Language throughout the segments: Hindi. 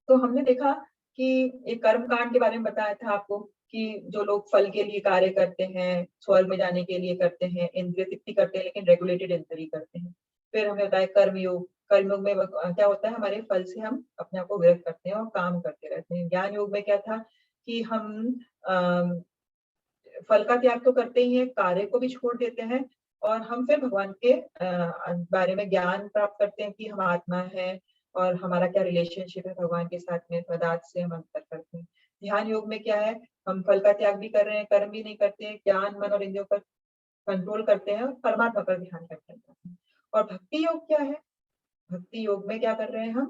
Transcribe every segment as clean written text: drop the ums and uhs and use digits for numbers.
तो हमने देखा कि एक कर्म कांड के बारे में बताया था आपको कि जो लोग फल के लिए कार्य करते हैं, स्वर्ग में जाने के लिए करते हैं, इंद्रिय तृप्ति करते हैं, लेकिन रेगुलेटेड इंद्रिय करते हैं। फिर हमने बताया कर्मयोग, कर्मयोग में क्या होता है, हमारे फल से हम अपने आप को विरत करते हैं और काम करते रहते हैं। ज्ञान योग में क्या था कि हम फल का त्याग तो करते ही हैं, कार्य को भी छोड़ देते हैं और हम फिर भगवान के बारे में ज्ञान प्राप्त करते हैं कि हम आत्मा है और हमारा क्या रिलेशनशिप है भगवान के साथ में, पदार्थ से हम अंतर करते हैं। ध्यान योग में क्या है, हम फल का त्याग भी कर रहे हैं, कर्म भी नहीं करते हैं, ज्ञान मन और इंद्रियों पर कंट्रोल करते हैं और परमात्मा पर ध्यान करते हैं। और भक्ति योग क्या है, भक्ति योग में क्या कर रहे हैं, हम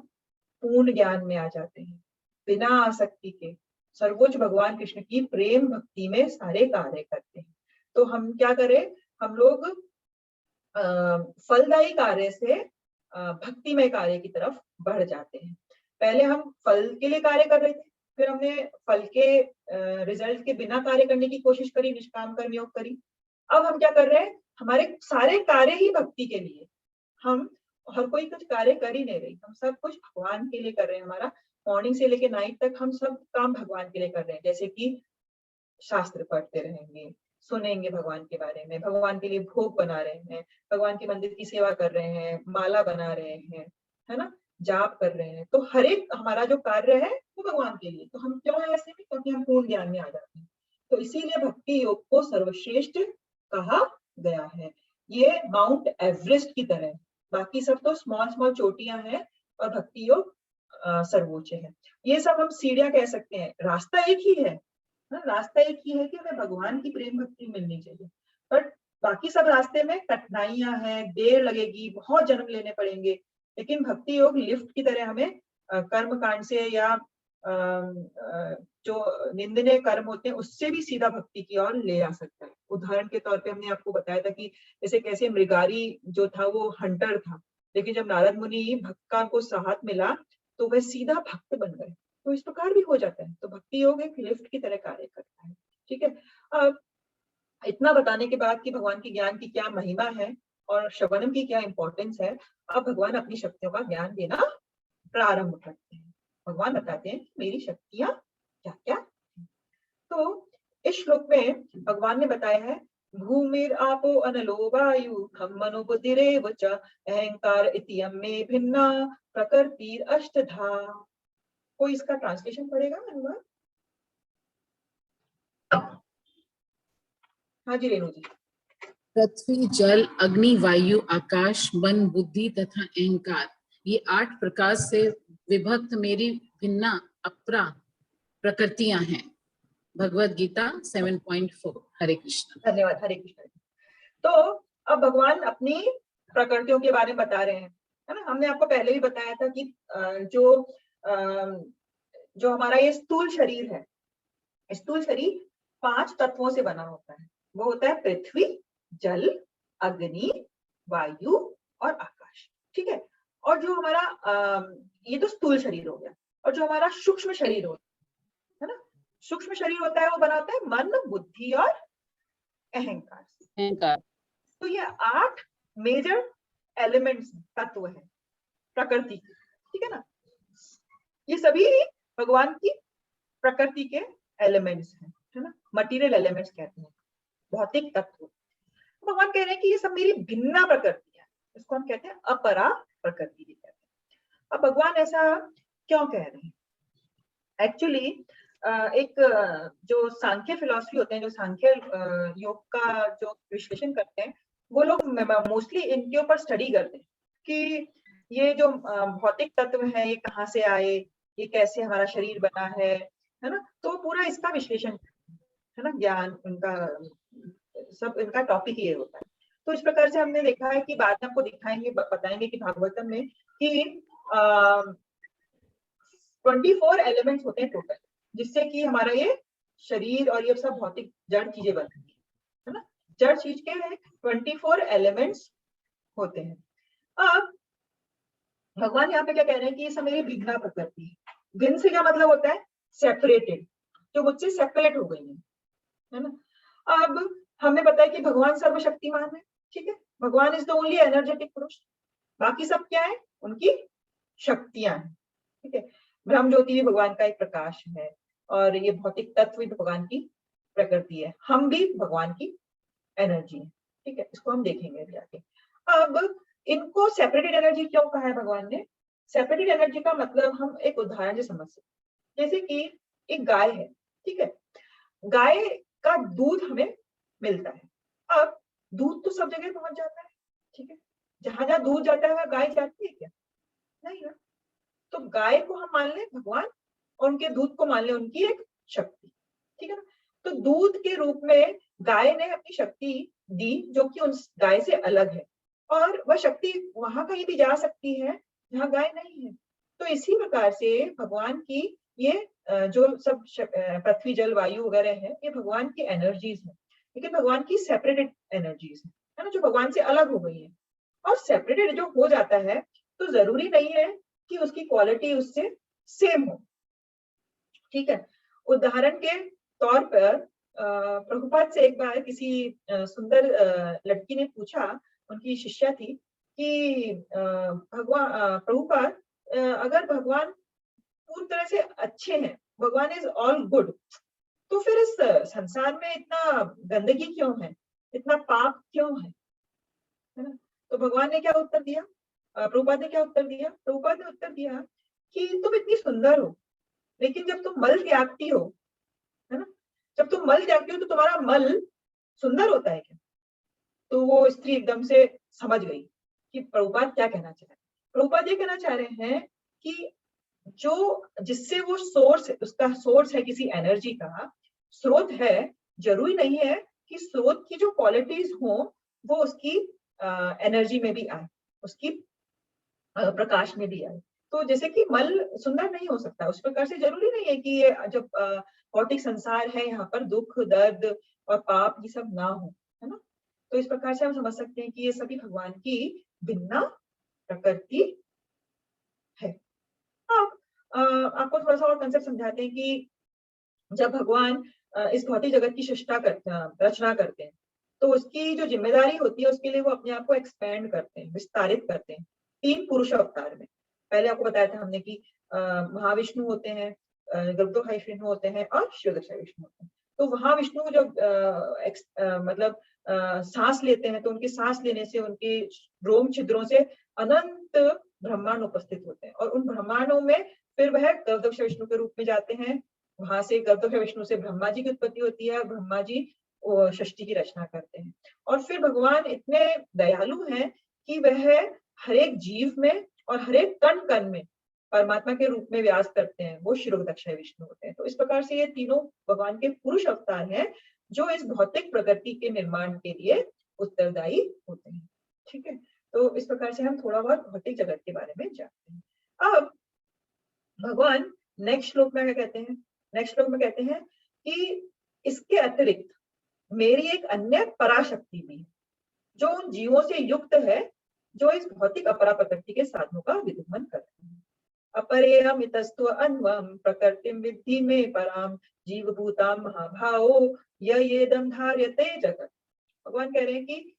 पूर्ण ज्ञान में आ जाते हैं, बिना आसक्ति के सर्वोच्च भगवान कृष्ण की प्रेम भक्ति में सारे कार्य करते हैं। तो हम क्या करें, हम लोग फलदायी कार्य से भक्तिमय कार्य की तरफ बढ़ जाते हैं। पहले हम फल के लिए कार्य कर रहे थे, फिर हमने फल के रिजल्ट के बिना कार्य करने की कोशिश करी, निष्काम कर्म योग करी। अब हम क्या कर रहे हैं, हमारे सारे कार्य ही भक्ति के लिए, हम हर कोई कुछ कार्य कर ही नहीं रही, हम सब कुछ भगवान के लिए कर रहे हैं। हमारा मॉर्निंग से लेके नाइट तक हम सब काम भगवान के लिए कर रहे हैं, जैसे कि शास्त्र पढ़ते रहेंगे, सुनेंगे भगवान के बारे में, भगवान के लिए भोग बना रहे हैं, भगवान के मंदिर की सेवा कर रहे हैं, माला बना रहे हैं, है ना, जाप कर रहे हैं। तो हर एक हमारा जो कार्य है वो भगवान के लिए। तो हम क्यों है ऐसे में, क्योंकि हम पूर्ण ज्ञान में आ जाते हैं। तो इसीलिए भक्ति योग को सर्वश्रेष्ठ कहा गया है। ये माउंट एवरेस्ट की तरह है, बाकी सब तो स्मॉल स्मॉल चोटियां हैं और भक्ति योग सर्वोच्च है। ये सब हम सीढ़ियां कह सकते हैं, रास्ता एक ही है। रास्ता एक ही है कि हमें भगवान की प्रेम भक्ति मिलनी चाहिए, बट बाकी सब रास्ते में कठिनाइयां हैं, देर लगेगी, बहुत जन्म लेने पड़ेंगे। लेकिन भक्ति योग लिफ्ट की तरह हमें कर्म कांड से या जो निंदनीय कर्म होते हैं उससे भी सीधा भक्ति की ओर ले आ सकता है। उदाहरण के तौर पे हमने आपको बताया था कि जैसे कैसे मृगारी जो था वो हंटर था, लेकिन जब नारद मुनि भक्त का को साथ मिला तो वह सीधा भक्त बन गए। तो इस प्रकार भी हो जाता है। तो भक्ति योग एक लिफ्ट की तरह कार्य करता है। ठीक है, अब इतना बताने के बाद कि भगवान की ज्ञान की क्या महिमा है और श्रवणम की क्या इंपॉर्टेंस है, अब भगवान अपनी शक्तियों का ज्ञान देना प्रारंभ करते हैं। भगवान बताते हैं कि मेरी शक्तियां क्या क्या। तो इस श्लोक में भगवान ने बताया है, भूमिर आपो अनलो वायु खम मनो बुद्धिरेव च अहंकार इत्ययं मे भिन्ना प्रकृति अष्टधा। कोई इसका ट्रांसलेशन पड़ेगा अनुवाद? हाँ जी रेणु जी। पृथ्वी, जल, अग्नि, वायु, आकाश, मन, बुद्धि तथा अहंकार, ये 8 प्रकार से विभक्त मेरी भिन्ना अपरा प्रकृतियां हैं। भगवद गीता 7.4। हरे कृष्ण। धन्यवाद। हरे कृष्ण। तो अब भगवान अपनी प्रकृतियों के बारे में बता रहे हैं, है ना। हमने आपको पहले भी बताया था कि जो हमारा ये स्थूल शरीर है, स्थूल शरीर 5 तत्वों से बना होता है। वो होता है पृथ्वी, जल, अग्नि, वायु और आकाश। ठीक है, और जो हमारा ये तो स्थूल शरीर हो गया। और जो हमारा सूक्ष्म शरीर होता है ना, सूक्ष्म शरीर होता है वो बना होता है मन, बुद्धि और अहंकार। तो ये 8 मेजर एलिमेंट्स, तत्व है प्रकृति की। ठीक है ना, ये सभी भगवान की प्रकृति के एलिमेंट्स हैं, है ना, मटेरियल एलिमेंट्स कहते हैं, भौतिक तत्व। भगवान कह रहे हैं कि ये सब मेरी भिन्ना प्रकृति है, इसको हम कहते हैं अपरा प्रकृति भी कहते हैं। अब भगवान ऐसा क्यों कह रहे हैं? एक्चुअली एक जो सांख्य फिलॉसफी होते हैं, जो सांख्य योग का जो विश्लेषण करते हैं, वो लोग मोस्टली इनके ऊपर स्टडी करते हैं कि ये जो भौतिक तत्व है ये कहाँ से आए, ये कैसे हमारा शरीर बना है ना। तो पूरा इसका विश्लेषण है ना, ज्ञान उनका सब इनका टॉपिक ये होता है। तो इस प्रकार से हमने देखा है कि बाद में आपको दिखाएंगे, बताएंगे कि भागवतम में कि 24 एलिमेंट्स होते हैं टोटल, जिससे कि हमारा ये शरीर और ये सब भौतिक जड़ चीजें बनती है ना। जड़ चीज के 24 एलिमेंट्स होते हैं। अब भगवान यहाँ पे क्या कह रहे हैं कि ये सब मेरी भिन्ना प्रकृति है। भिन्न से क्या मतलब होता है? सेपरेटेड, जो मुझसे सेपरेट हो गई है ना। अब हमें पता है कि भगवान सर्वशक्तिमान है। ठीक है, भगवान इज द ओनली एनर्जेटिक पुरुष, बाकी सब क्या है? उनकी शक्तियां हैं। ठीक है, ब्रह्म ज्योति भी भगवान का एक प्रकाश है, और ये भौतिक तत्व भी भगवान की प्रकृति है, हम भी भगवान की एनर्जी है। ठीक है, इसको हम देखेंगे अभी आगे। अब इनको सेपरेटेड एनर्जी क्यों कहा है भगवान ने? सेपरेटेड एनर्जी का मतलब हम एक उदाहरण से समझ सकते हैं। जैसे कि एक गाय है, ठीक है, गाय का दूध हमें मिलता है। अब दूध तो सब जगह पहुंच जाता है, ठीक है, जहां जहां दूध जाता है वह गाय जाती है क्या? नहीं ना। तो गाय को हम मान लें भगवान, और उनके दूध को मान लें उनकी एक शक्ति, ठीक है ना। तो दूध के रूप में गाय ने अपनी शक्ति दी, जो कि उस गाय से अलग है, और वह शक्ति वहां कहीं भी जा सकती है जहां गाय नहीं है। तो इसी प्रकार से भगवान की ये जो सब पृथ्वी जल वायु वगैरह है, ये भगवान की एनर्जीज है, लेकिन भगवान की सेपरेटेड एनर्जीज है ना, जो भगवान से अलग हो गई है। और सेपरेटेड जो हो जाता है तो जरूरी नहीं है कि उसकी क्वालिटी उससे सेम हो, ठीक है। उदाहरण के तौर पर प्रभुपाद से एक बार किसी सुंदर लड़की ने पूछा, उनकी शिष्या थी, कि भगवान प्रभुपाद, अगर भगवान पूरी तरह से अच्छे हैं, भगवान इज ऑल गुड, तो फिर इस संसार में इतना गंदगी क्यों है, इतना पाप क्यों है ना। तो भगवान ने क्या उत्तर दिया, प्रभुपाद ने क्या उत्तर दिया? प्रभुपाद ने उत्तर दिया कि तुम इतनी सुंदर हो, लेकिन जब तुम मल त्यागती हो, है ना, जब तुम मल त्यागती हो तो तुम्हारा मल सुंदर होता है क्या? तो वो स्त्री एकदम से समझ गई कि प्रभुपाद क्या कहना चाह रहे हैं। प्रभुपाद ये कहना चाह रहे हैं कि जो जिससे वो सोर्स, उसका सोर्स है किसी एनर्जी का, स्रोत है, जरूरी नहीं है कि स्रोत की जो क्वालिटीज हो वो उसकी एनर्जी में भी आए, उसकी प्रकाश में भी आए। तो जैसे कि मल सुंदर नहीं हो सकता, उस प्रकार से जरूरी नहीं है कि ये जब भौतिक संसार है, यहाँ पर दुख दर्द और पाप ये सब ना हो, है ना। तो इस प्रकार से हम समझ सकते हैं कि ये सभी भगवान की भिन्न प्रकृति है। अब आपको थोड़ा सा और कंसेप्ट समझाते हैं कि जब भगवान इस भौतिक जगत की रचना करते हैं, तो उसकी जो जिम्मेदारी होती है उसके लिए वो अपने आप को एक्सपेंड करते हैं, विस्तारित करते हैं 3 पुरुष अवतार में। पहले आपको बताया था हमने कि महाविष्णु होते हैं, गर्भोदय विष्णु होते हैं और शिवदशा विष्णु होते हैं। तो महाविष्णु जब मतलब सांस लेते हैं, तो उनके सांस लेने से उनके रोम छिद्रों से अनंत ब्रह्मांड उपस्थित होते हैं, और उन ब्रह्मांडों में फिर वह गर्भोदय विष्णु के रूप में जाते हैं। वहां से गर्भोदय विष्णु से ब्रह्मा जी की उत्पत्ति होती है, और ब्रह्मा जी सृष्टि की रचना करते हैं। और फिर भगवान इतने दयालु हैं कि वह हर एक जीव में और हर एक कण कण में परमात्मा के रूप में व्यास करते हैं, वो शिरोदक्ष विष्णु होते हैं। तो इस प्रकार से ये तीनों भगवान के पुरुष अवतार हैं, जो इस भौतिक प्रकृति के निर्माण के लिए उत्तरदायी होते हैं, ठीक है। तो इस प्रकार से हम थोड़ा बहुत भौतिक जगत के बारे में जानते हैं। अब भगवान नेक्स्ट श्लोक में क्या कहते हैं? नेक्स्ट श्लोक में कहते हैं कि इसके अतिरिक्त मेरी एक अन्य पराशक्ति भी है, जो उन जीवों से युक्त है जो इस भौतिक अपरा प्रकृति के साधनों का विदुमन करते हैं। अपरेयमितस्त्व अन्वम प्रकृतिम विद्धि में पराम जीव भूताम महाभावो येदम धार्यते जगत। भगवान कह रहे हैं कि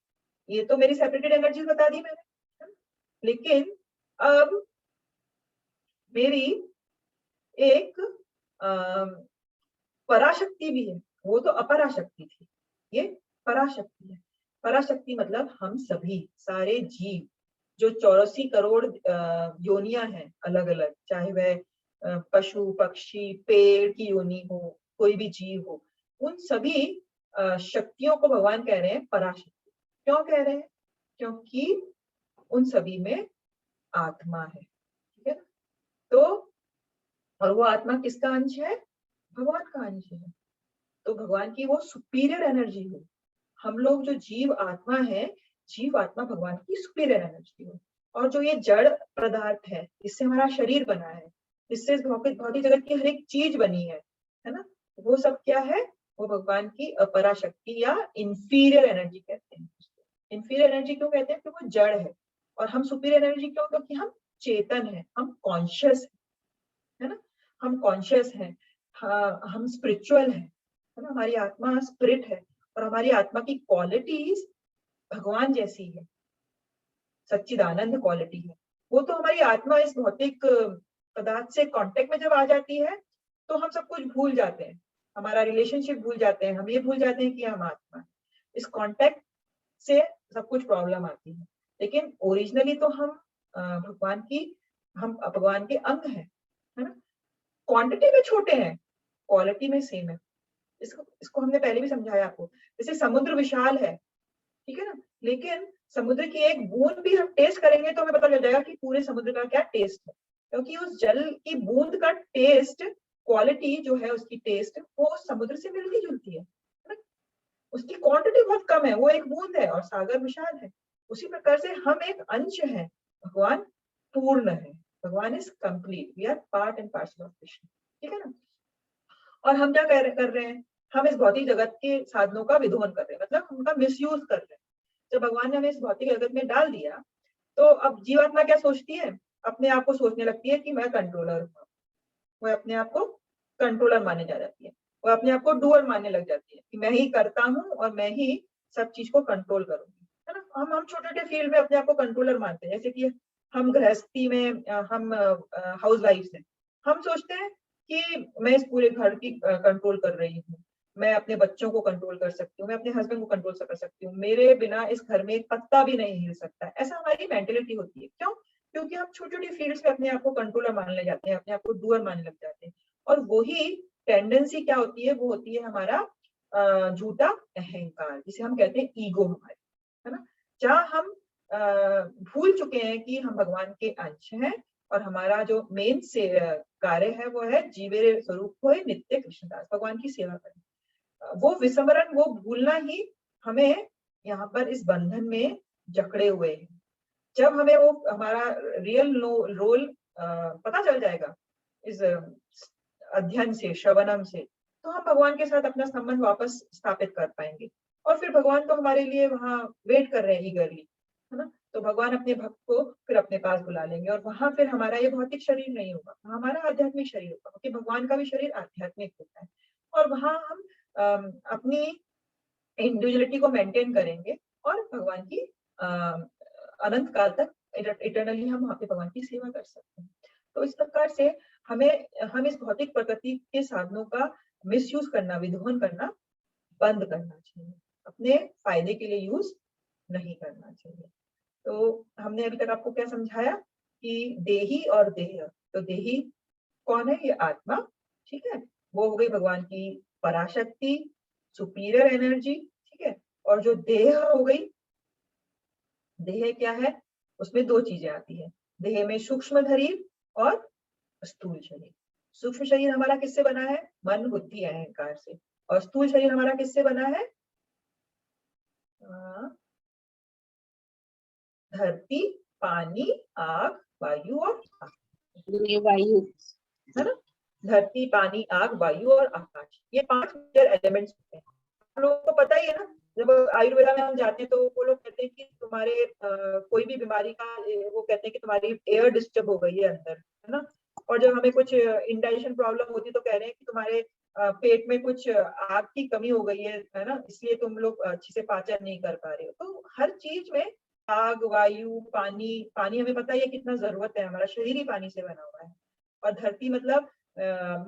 ये तो मेरी सेपरेटेड एनर्जी बता दी मैंने, लेकिन अब मेरी एक पराशक्ति भी है। वो तो अपराशक्ति थी, ये पराशक्ति है। पराशक्ति मतलब हम सभी सारे जीव, जो 84 करोड़ योनियां हैं अलग अलग, चाहे वह पशु पक्षी पेड़ की योनि हो, कोई भी जीव हो, उन सभी शक्तियों को भगवान कह रहे हैं पराशक्ति। क्यों कह रहे हैं? क्योंकि उन सभी में आत्मा है, ठीक है। तो और वो आत्मा किसका अंश है? भगवान का अंश है। तो भगवान की वो सुपीरियर एनर्जी हो। हम लोग जो जीव आत्मा है, जीव आत्मा भगवान की सुपीरियर एनर्जी हो। और जो ये जड़ पदार्थ है, इससे हमारा शरीर बना है, इससे भौतिक जगत की हर एक चीज बनी है ना, वो सब क्या है? वो भगवान की अपरा शक्ति या इंफीरियर एनर्जी कहते हैं। इंफीरियर एनर्जी क्यों कहते हैं? क्योंकि वो जड़ है। और हम सुपीरियर एनर्जी क्यों? क्योंकि हम चेतन है, हम कॉन्शियस है ना, हम कॉन्शियस हैं, हम स्पिरिचुअल है ना, हमारी आत्मा स्पिरिट है, और हमारी आत्मा की क्वालिटीज भगवान जैसी है, सच्चिदानंद क्वालिटी है। वो तो हमारी आत्मा इस भौतिक पदार्थ से कांटेक्ट में जब आ जाती है तो हम सब कुछ भूल जाते हैं, हमारा रिलेशनशिप भूल जाते हैं, हम ये भूल जाते हैं कि हम आत्मा हैं। इस कांटेक्ट से सब कुछ प्रॉब्लम आती है। लेकिन ओरिजिनली तो हम भगवान के अंग हैं, है ना। क्वांटिटी में छोटे हैं, क्वालिटी में सेम है। इसको हमने पहले भी समझाया आपको। जैसे समुद्र विशाल है, ठीक है ना, लेकिन समुद्र की एक बूंद भी हम टेस्ट करेंगे तो हमें पता चल जाएगा कि पूरे समुद्र का क्या टेस्ट है, क्योंकि उस जल की बूंद का टेस्ट, क्वालिटी जो है उसकी टेस्ट, वो समुद्र से मिलती जुलती है ना? उसकी क्वांटिटी बहुत कम है, वो एक बूंद है और सागर विशाल है। उसी प्रकार से हम एक अंश है, भगवान पूर्ण है, भगवान is complete, we are part and parcel of Krishna, ठीक है ना। और हम क्या कर रहे हैं, हम इस भौतिक जगत के साधनों का विध्वंस कर रहे हैं, मतलब उनका मिसयूज कर रहे हैं। जब भगवान ने हमें इस भौतिक जगत में डाल दिया तो अब जीवात्मा क्या सोचती है, अपने आप को सोचने लगती है कि मैं कंट्रोलर हूँ। वो अपने आप को कंट्रोलर मानने जा जाती है, वो अपने आप को डूअर मानने लग जाती है कि मैं ही करता हूँ और मैं ही सब चीज को कंट्रोल करूंगी, है ना। हम छोटे छोटे फील्ड में अपने आप को कंट्रोलर मानते हैं, जैसे कि हम गृहस्थी में हम हाउस वाइफ हैं, हम सोचते हैं कि मैं इस पूरे घर की कंट्रोल कर रही हूँ, मैं अपने बच्चों को कंट्रोल कर सकती हूँ, मैं अपने हस्बैंड को कंट्रोल कर सकती हूँ, मेरे बिना इस घर में एक पत्ता भी नहीं हिल सकता। ऐसा हमारी मेंटेलिटी होती है। क्यों? क्योंकि हम छोटी छोटी फील्ड्स में अपने आप को कंट्रोलर मानने जाते हैं, अपने आप को डूअर मानने लग जाते हैं। और वही टेंडेंसी क्या होती है, वो होती है हमारा झूठा अहंकार, जिसे हम कहते हैं ईगो हमारे, है ना। जहाँ हम भूल चुके हैं कि हम भगवान के अंश हैं और हमारा जो मेन से कार्य है वो है जीवे स्वरूप को नित्य कृष्णदास, भगवान की सेवा करें। वो विस्मरण, वो भूलना ही हमें यहाँ पर इस बंधन में जकड़े हुए हैं। जब हमें वो हमारा रियल रोल पता चल जाएगा इस अध्ययन से, श्रवणम से, तो हम भगवान के साथ अपना संबंध वापस स्थापित कर पाएंगे। और फिर भगवान तो हमारे लिए वहां वेट कर रहे हैं ईगरली, है ना। तो भगवान अपने भक्त को फिर अपने पास बुला लेंगे और वहां फिर हमारा ये भौतिक शरीर नहीं होगा, हमारा आध्यात्मिक शरीर होगा, क्योंकि भगवान का भी शरीर आध्यात्मिक होता है। और वहां हम अपनी इंडिविजुअलिटी को मेंटेन करेंगे और भगवान की अनंत काल तक इटर्नली हम वहां पे भगवान की सेवा कर सकते हैं। तो इस प्रकार से हम इस भौतिक प्रकृति के साधनों का मिसयूज करना, विध्वंस करना बंद करना चाहिए, अपने फायदे के लिए यूज नहीं करना चाहिए। तो हमने अभी तक आपको क्या समझाया कि देही और देह, तो देही कौन है, ये आत्मा, ठीक है, वो हो गई भगवान की पराशक्ति, सुपीरियर एनर्जी, ठीक है। और जो देह हो गई, देह क्या है, उसमें दो चीजें आती है, देह में सूक्ष्म शरीर और स्थूल शरीर। सूक्ष्म शरीर हमारा किससे बना है, मन बुद्धि अहंकार से, और स्थूल शरीर हमारा किससे बना है, धरती, पानी, आग, वायु और आकाश, वायु, है ना। धरती, पानी, आग, वायु और आकाश, ये 5 मेजर एलिमेंट्स होते हैं। हम लोगों को पता ही है ना, जब आयुर्वेदा में हम जाते हैं तो वो लोग कहते हैं कि तुम्हारे कोई भी बीमारी का, वो कहते हैं कि तुम्हारी एयर डिस्टर्ब हो गई है अंदर, है ना। और जब हमें कुछ इंडाइजेशन प्रॉब्लम होती है तो कह रहे हैं कि तुम्हारे पेट में कुछ आग की कमी हो गई है ना, इसलिए तुम लोग अच्छे से पाचन नहीं कर पा रहे हो। तो हर चीज में आग, वायु, पानी, पानी हमें पता है कितना जरूरत है, हमारा शरीर ही पानी से बना हुआ है। और धरती मतलब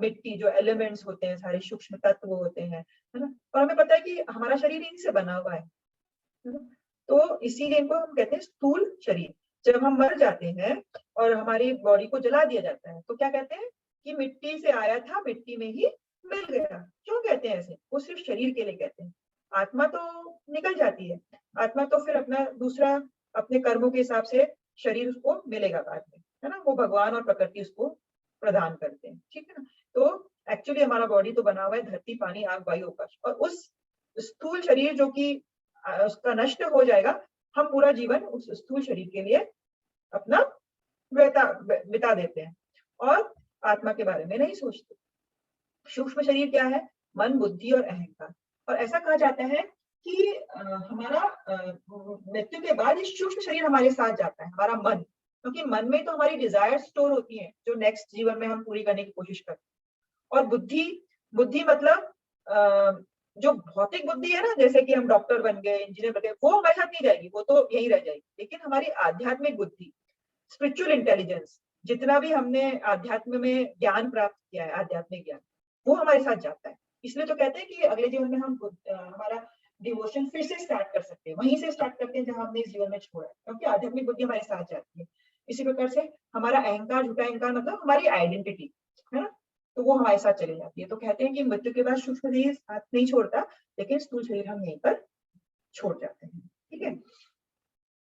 मिट्टी, जो एलिमेंट्स होते हैं, सारे सूक्ष्म तत्व होते हैं, है ना। और हमें पता है कि हमारा शरीर इन्हीं से बना हुआ है ना? तो इसीलिए इनको हम कहते हैं स्थूल शरीर। जब हम मर जाते हैं और हमारी बॉडी को जला दिया जाता है तो क्या कहते हैं कि मिट्टी से आया था, मिट्टी में ही मिल गया। क्यों कहते हैं ऐसे, वो सिर्फ शरीर के लिए कहते हैं। आत्मा तो निकल जाती है, आत्मा तो फिर अपना दूसरा, अपने कर्मों के हिसाब से शरीर उसको मिलेगा बाद में, है ना। वो भगवान और प्रकृति उसको प्रदान करते हैं, ठीक है ना। तो एक्चुअली हमारा बॉडी तो बना हुआ है धरती, पानी, आग, वायु, आकाश, और उस स्थूल शरीर जो कि उसका नष्ट हो जाएगा, हम पूरा जीवन उस स्थूल शरीर के लिए अपना बिता देते हैं और आत्मा के बारे में नहीं सोचते। सूक्ष्म शरीर क्या है, मन, बुद्धि और अहंकार। और ऐसा कहा जाता है कि हमारा मृत्यु के बाद ये सूक्ष्म शरीर हमारे साथ जाता है, हमारा मन, क्योंकि मन में तो हमारी डिजायर स्टोर होती है जो नेक्स्ट जीवन में हम पूरी करने की कोशिश करते हैं। और बुद्धि, बुद्धि मतलब जो भौतिक बुद्धि है ना, जैसे कि हम डॉक्टर बन गए, इंजीनियर बन गए, वो हमारे साथ नहीं जाएगी, वो तो यही रह जाएगी। लेकिन हमारी आध्यात्मिक बुद्धि, स्पिरिचुअल इंटेलिजेंस, जितना भी हमने आध्यात्म में ज्ञान प्राप्त किया है, आध्यात्मिक ज्ञान, वो हमारे साथ जाता है। इसलिए तो कहते हैं कि अगले जीवन में हम हमारा डिवोशन फिर से स्टार्ट कर सकते हैं, वहीं से स्टार्ट करते हैं जहां हमने इस जीवन में छोड़ा है, क्योंकि आध्यात्मिक बुद्धि हमारे साथ जाती है। इसी प्रकार से हमारा अहंकार, झूठा अहंकार मतलब हमारी आइडेंटिटी है ना, तो वो हमारे साथ चली जाती है। तो कहते हैं कि मृत्यु के बाद सूक्ष्म शरीर साथ नहीं छोड़ता, लेकिन स्थूल शरीर हम यहीं पर छोड़ जाते हैं। ठीक है,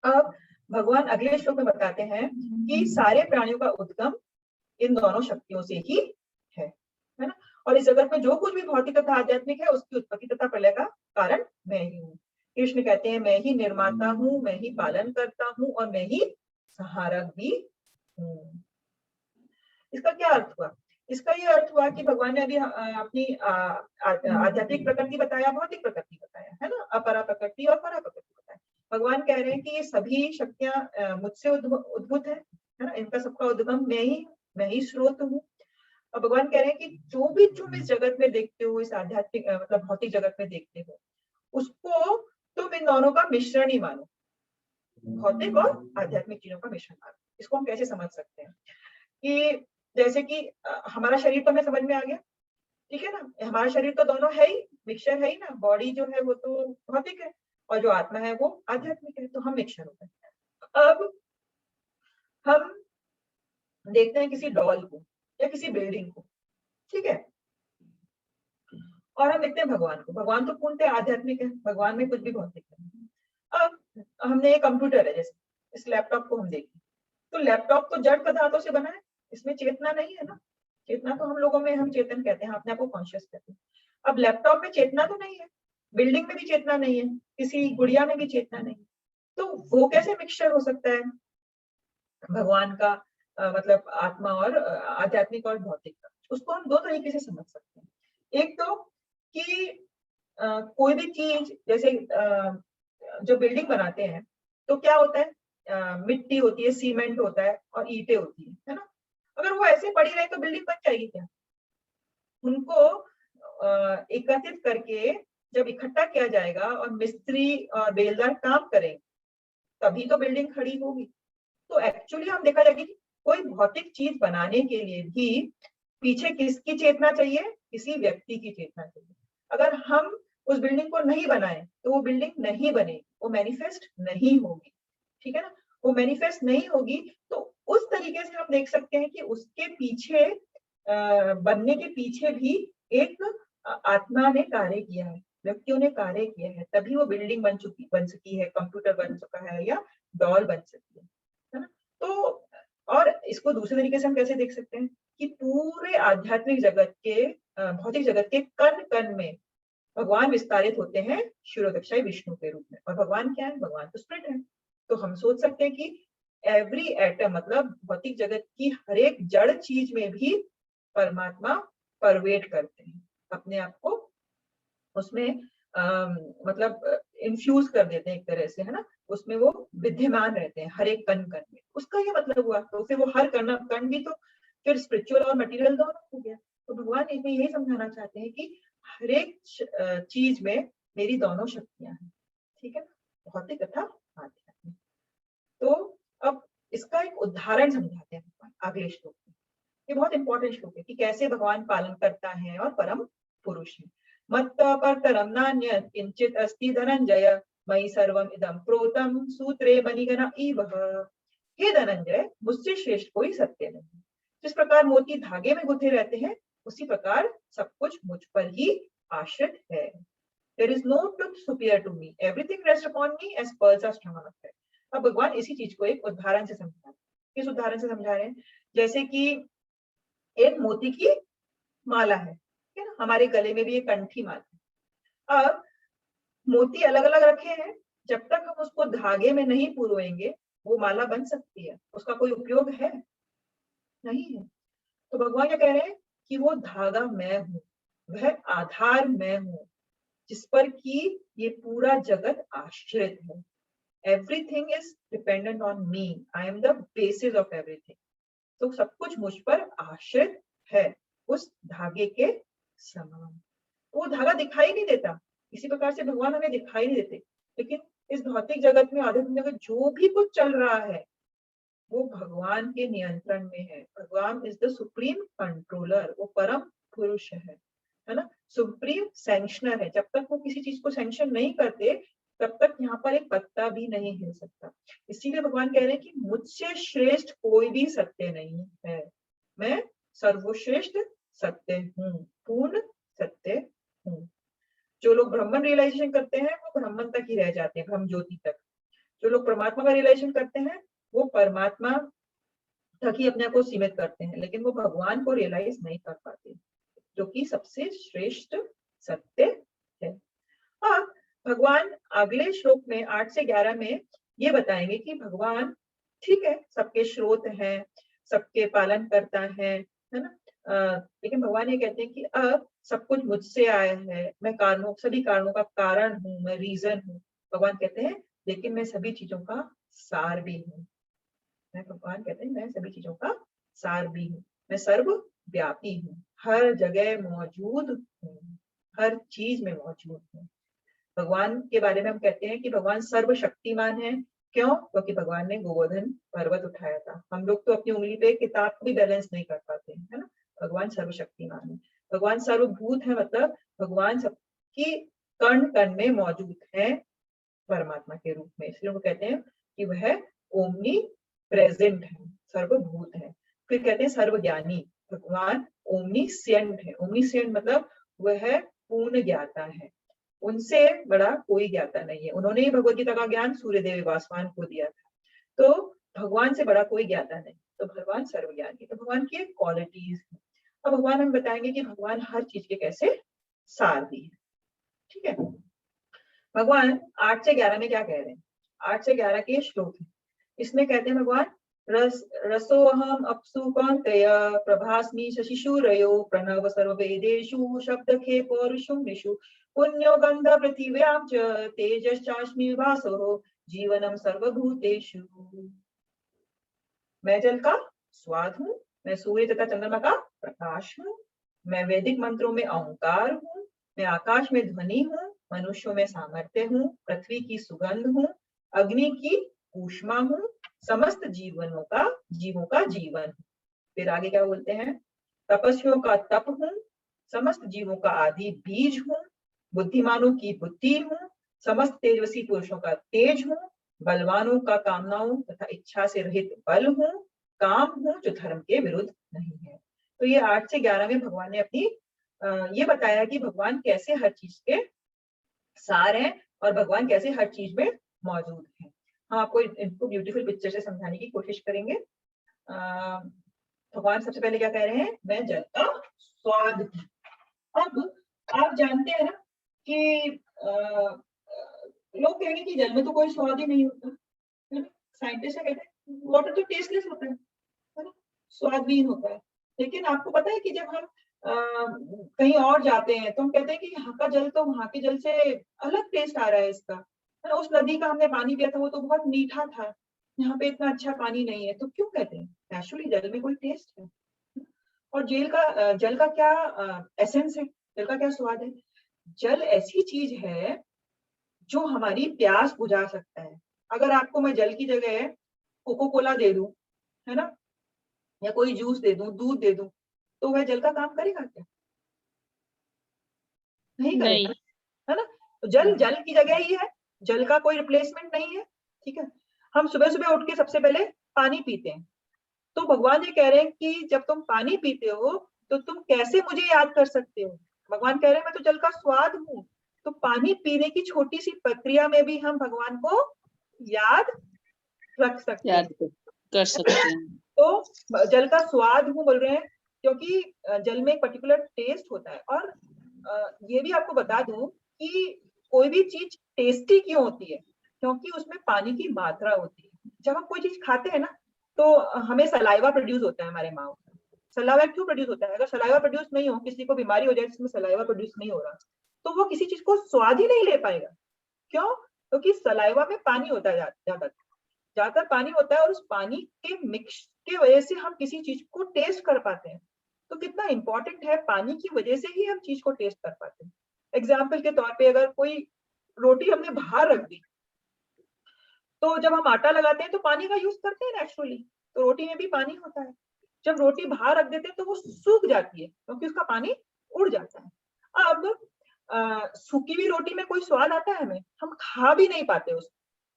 अब भगवान अगले श्लोक में बताते हैं कि सारे प्राणियों का उद्गम इन दोनों शक्तियों से ही है ना, और इस जगत में जो कुछ भी भौतिक तथा आध्यात्मिक है उसकी उत्पत्ति तथा प्रलय का कारण मैं ही हूँ। कृष्ण कहते हैं मैं ही निर्माता हूँ, मैं ही पालन करता हूँ और मैं ही संहारक भी हूँ। इसका क्या अर्थ हुआ? इसका ये अर्थ हुआ कि भगवान ने अभी अपनी आध्यात्मिक प्रकृति बताया, भौतिक प्रकृति बताया है ना, अपरा प्रकृति और परा प्रकृति बताया। भगवान कह रहे हैं कि ये सभी शक्तियां मुझसे उद्भूत है ना, इनका सबका उद्गम मैं ही स्रोत हूँ। और भगवान कह रहे हैं कि जो भी तुम इस जगत में देखते हो, इस आध्यात्मिक मतलब भौतिक जगत में देखते हो, उसको तुम इन दोनों का मिश्रण ही मानो, भौतिक और आध्यात्मिक चीजों का मिश्रण मानो। इसको हम कैसे समझ सकते हैं कि जैसे कि हमारा शरीर तो हमें समझ में आ गया, ठीक है ना, हमारा शरीर तो दोनों है ही, मिक्सचर है ही ना, बॉडी जो है वो तो भौतिक है और जो आत्मा है वो आध्यात्मिक है, तो हम मिक्सचर हो गए। अब हम देखते हैं किसी डॉल को या किसी बिल्डिंग को, ठीक है, और हम देखते हैं भगवान को। भगवान तो पूर्णतः आध्यात्मिक है, भगवान में कुछ भी भौतिक है। अब हमने एक कंप्यूटर है, जैसे इस लैपटॉप को हम देखें तो लैपटॉप तो जड़ पदार्थों से बना है, इसमें चेतना नहीं है ना, चेतना तो हम लोगों में हम चेतन कहते हैं, अपने आप को कॉन्शियस कहते हैं। अब लैपटॉप में चेतना तो नहीं है, बिल्डिंग में भी चेतना नहीं है, किसी गुड़िया में भी चेतना नहीं, तो वो कैसे मिक्सचर हो सकता है भगवान का मतलब आत्मा और आध्यात्मिक और भौतिक का? उसको हम दो तरीके से समझ सकते हैं। एक तो कि कोई भी चीज जैसे जो बिल्डिंग बनाते हैं तो क्या होता है, मिट्टी होती है, सीमेंट होता है और ईंटें होती है ना, अगर वो ऐसे पड़ी रहे तो बिल्डिंग बन जाएगी क्या? उनको एकत्रित करके जब इकट्ठा किया जाएगा और मिस्त्री और बेलदार काम करेंगे तभी तो बिल्डिंग खड़ी होगी। तो एक्चुअली हम देखा जाएगा कि कोई भौतिक चीज बनाने के लिए भी पीछे किसकी चेतना चाहिए? किसी व्यक्ति की चेतना चाहिए। अगर हम उस बिल्डिंग को नहीं बनाए तो वो बिल्डिंग नहीं बनेगी, वो मैनिफेस्ट नहीं होगी, ठीक है ना, वो मैनिफेस्ट नहीं होगी। तो उस तरीके से हम देख सकते हैं कि उसके पीछे बनने के पीछे भी एक आत्मा ने कार्य किया है, व्यक्तियों ने कार्य किया है, तभी वो बिल्डिंग बन सकी है, कंप्यूटर बन चुका है या डॉल बन सकी है ना। तो और इसको दूसरे तरीके से हम कैसे देख सकते हैं कि पूरे आध्यात्मिक जगत के भौतिक जगत के कण कण में भगवान विस्तारित होते हैं क्षीरोदक्षाई विष्णु के रूप में। और भगवान क्या है? भगवान तो स्प्रिट है। तो हम सोच सकते हैं कि एवरी एटम मतलब भौतिक जगत की हर एक जड़ चीज में भी परमात्मा परवेट करते हैं, अपने आप को उसमें मतलब इन्फ्यूज कर देते हैं एक तरह से, है ना, उसमें वो विद्यमान रहते हैं हर एक कण कण में। उसका ये मतलब हुआ, तो फिर वो हर कण कण भी तो फिर स्पिरिचुअल और मटेरियल दोनों हो गया। तो भगवान इसमें यही समझाना चाहते हैं कि हर एक चीज में मेरी दोनों शक्तियां हैं, ठीक है, भौतिक तथा आध्यात्मिक। तो अब इसका एक उदाहरण समझाते हैं भगवान अगले श्लोक में। ये बहुत इंपॉर्टेंट श्लोक है कि कैसे भगवान पालन करता है और परम पुरुष है। मत्त परतरम नान्यत् किंचित अस्ति धनंजय मयि सर्वम इदं प्रोतम सूत्रे मणिगणा इव। हे धनंजय, मुझसे श्रेष्ठ कोई सत्य नहीं। जिस प्रकार मोती धागे में गुथे रहते हैं उसी प्रकार सब कुछ मुझ पर ही आश्रित है। There is no truth superior to me. Everything rests upon me as pearls are strung on a thread. अब भगवान इसी चीज को एक उदाहरण से समझा रहे हैं। किस उदाहरण से समझा रहे हैं? जैसे कि एक मोती की माला है, ठीक है ना, हमारे गले में भी एक कंठी माला है। अब मोती अलग अलग रखे हैं, जब तक हम उसको धागे में नहीं पुरोएंगे वो माला बन सकती है, उसका कोई उपयोग है नहीं है। तो भगवान क्या कह रहे हैं कि वो धागा मैं हूँ, वह आधार मैं हूँ जिस पर कि ये पूरा जगत आश्रित है। Everything is dependent on me, I am the basis of everything. तो सब कुछ मुझ पर आश्रित है उस धागे के समान। वो धागा दिखाई नहीं देता, इसी प्रकार से भगवान हमें दिखाई नहीं देते, लेकिन इस भौतिक जगत में आध्यात्मिक जगत जो भी कुछ चल रहा है वो भगवान के नियंत्रण में है। भगवान इज द सुप्रीम कंट्रोलर, वो परम पुरुष है ना, सुप्रीम सैंक्शनर है। जब तक वो किसी चीज को सैंक्शन नहीं करते तब तक यहाँ पर एक पत्ता भी नहीं हिल सकता। इसीलिए भगवान कह रहे हैं कि मुझसे श्रेष्ठ कोई भी सत्य नहीं है, मैं सर्वश्रेष्ठ सत्य हूँ, पूर्ण सत्य हूँ। जो लोग ब्रह्मन रियलाइजेशन करते हैं वो ब्रह्मन तक ही रह जाते हैं, ब्रह्म ज्योति तक। जो लोग परमात्मा का रियलाइजेशन करते हैं वो परमात्मा तक ही अपने आप को सीमित करते हैं, लेकिन वो भगवान को रियलाइज नहीं कर पाते, जो कि सबसे श्रेष्ठ सत्य है। अब भगवान अगले श्लोक में 8 से 11 में ये बताएंगे कि भगवान ठीक है, सबके स्रोत हैं, सबके पालन करता है ना, लेकिन भगवान ये कहते हैं कि अब सब कुछ मुझसे आया है, मैं कारणों, सभी कारणों का कारण हूँ, मैं रीजन हूँ। भगवान कहते हैं लेकिन मैं सभी चीजों का सार भी हूँ। मैं, भगवान कहते हैं मैं सभी चीजों का सार भी हूँ, मैं सर्वव्यापी हूँ, हर जगह मौजूद हूँ, हर चीज में मौजूद हूँ। भगवान के बारे में हम कहते हैं कि भगवान सर्वशक्तिमान है। क्यों? क्योंकि भगवान ने गोवर्धन पर्वत उठाया था। हम लोग तो अपनी उंगली पे किताब को भी बैलेंस नहीं कर पाते, है ना। भगवान सर्वशक्तिमान है। भगवान सर्वभूत है, मतलब भगवान सबकी कण कण में मौजूद है परमात्मा के रूप में। इसलिए वो कहते हैं कि वह ओमनी प्रेजेंट है, सर्वभूत है। फिर कहते हैं सर्वज्ञानी। भगवान ओमनीसिएंट है। ओमनीसिएंट मतलब वह पूर्ण ज्ञाता है, उनसे बड़ा कोई ज्ञाता नहीं है। उन्होंने ही भगवत गीता का ज्ञान सूर्यदेव वासवान को दिया था, तो भगवान से बड़ा कोई ज्ञाता नहीं। तो भगवान सर्वज्ञानी, तो भगवान की एक क्वालिटीज है। अब भगवान हम बताएंगे कि भगवान हर चीज के कैसे सार भी है। ठीक है, भगवान 8 से 11 में क्या कह रहे हैं? 8 से 11 के श्लोक है। इसमें कहते हैं भगवान, रसोहम अपसु कौन्तेय प्रभास्मि शशिशूरयो प्रणव सर्ववेदेषु शब्दखे पौरुषुम्निषु पुण्यो गंध पृथिव्यां च तेजश्चास्मि वासो जीवनम सर्वभूतेषु। मैं जल का स्वाद हूँ, मैं सूर्य तथा चंद्रमा का प्रकाश हूँ, मैं वैदिक मंत्रों में ओंकार हूँ, मैं आकाश में ध्वनि हूँ, मनुष्यों में सामर्थ्य हूँ, पृथ्वी की सुगंध हूँ, अग्नि की ऊष्मा हूँ, समस्त जीवों का जीवन। फिर आगे क्या बोलते हैं? तपस्वियों का तप हूँ, समस्त जीवों का आदि बीज हूँ, बुद्धिमानों की बुद्धि हूँ, समस्त तेजस्वी पुरुषों का तेज हूँ, बलवानों का कामनाओं तथा इच्छा से रहित बल हूँ, काम हूँ जो धर्म के विरुद्ध नहीं है। तो ये 8 से 11 में भगवान ने अपनी ये बताया कि भगवान कैसे हर चीज के सार हैं और भगवान कैसे हर चीज में मौजूद है। हम आपको इनको ब्यूटीफुल पिक्चर से समझाने की कोशिश करेंगे। भगवान सबसे पहले क्या कह रहे हैं? मैं जल का स्वाद हूं। अब आप जानते हैं ना कि लोग कहेंगे कि जल में तो कोई स्वाद ही नहीं होता, है ना। साइंटिस्ट कहते हैं वाटर तो टेस्टलेस होता है ना, स्वादविहीन होता है। लेकिन आपको पता है कि जब हम कहीं और जाते हैं तो हम कहते हैं कि यहाँ का जल तो वहां के जल से अलग टेस्ट आ रहा है इसका, है ना। उस नदी का हमने पानी पिया था वो तो बहुत मीठा था, यहाँ पे इतना अच्छा पानी नहीं है। तो क्यों कहते हैं? नेचुरली जल में कोई टेस्ट है। और जल का क्या एसेंस है, जल का क्या स्वाद है? जल ऐसी चीज है जो हमारी प्यास बुझा सकता है। अगर आपको मैं जल की जगह कोको कोला दे दूं, है ना, या कोई जूस दे दूं, दूध दे दूं, तो वह जल का काम करेगा क्या? नहीं करेगा, नहीं। है ना। तो जल जल की जगह ही है, जल का कोई रिप्लेसमेंट नहीं है। ठीक है, हम सुबह सुबह उठ के सबसे पहले पानी पीते हैं। तो भगवान ये कह रहे हैं कि जब तुम पानी पीते हो तो तुम कैसे मुझे याद कर सकते हो? भगवान कह रहे हैं मैं तो जल का स्वाद हूँ। तो पानी पीने की छोटी सी प्रक्रिया में भी हम भगवान को याद रख सकते याद हैं। कर सकते हैं। तो जल का स्वाद हूँ बोल रहे हैं क्योंकि जल में एक पर्टिकुलर टेस्ट होता है। और ये भी आपको बता दूं कि कोई भी चीज टेस्टी क्यों होती है? क्योंकि उसमें पानी की मात्रा होती है। जब हम कोई चीज खाते हैं ना तो हमें सलाइवा प्रोड्यूस होता है हमारे माउथ में। सलाइवा क्यों प्रोड्यूस होता है? अगर सलाइवा प्रोड्यूस नहीं हो, किसी को बीमारी हो जाए जिसमें सलाइवा प्रोड्यूस नहीं हो रहा, तो वो किसी चीज को स्वाद ही नहीं ले पाएगा। क्यों? क्योंकि सलाइवा में पानी होता है ज्यादातर पानी होता है, और उस पानी के मिक्स के वजह से हम किसी चीज को टेस्ट कर पाते हैं। तो कितना इंपॉर्टेंट है, पानी की वजह से ही हम चीज को टेस्ट कर पाते हैं। एग्जाम्पल के तौर पे अगर कोई रोटी हमने बाहर रख दी, तो जब हम आटा लगाते हैं तो पानी का यूज करते हैं नेचुरली, तो रोटी में भी पानी होता है। जब रोटी बाहर रख देते हैं तो वो सूख जाती है क्योंकि उसका पानी उड़ जाता है। अब सूखी हुई रोटी में कोई स्वाद आता है हमें? हम खा भी नहीं पाते उसको,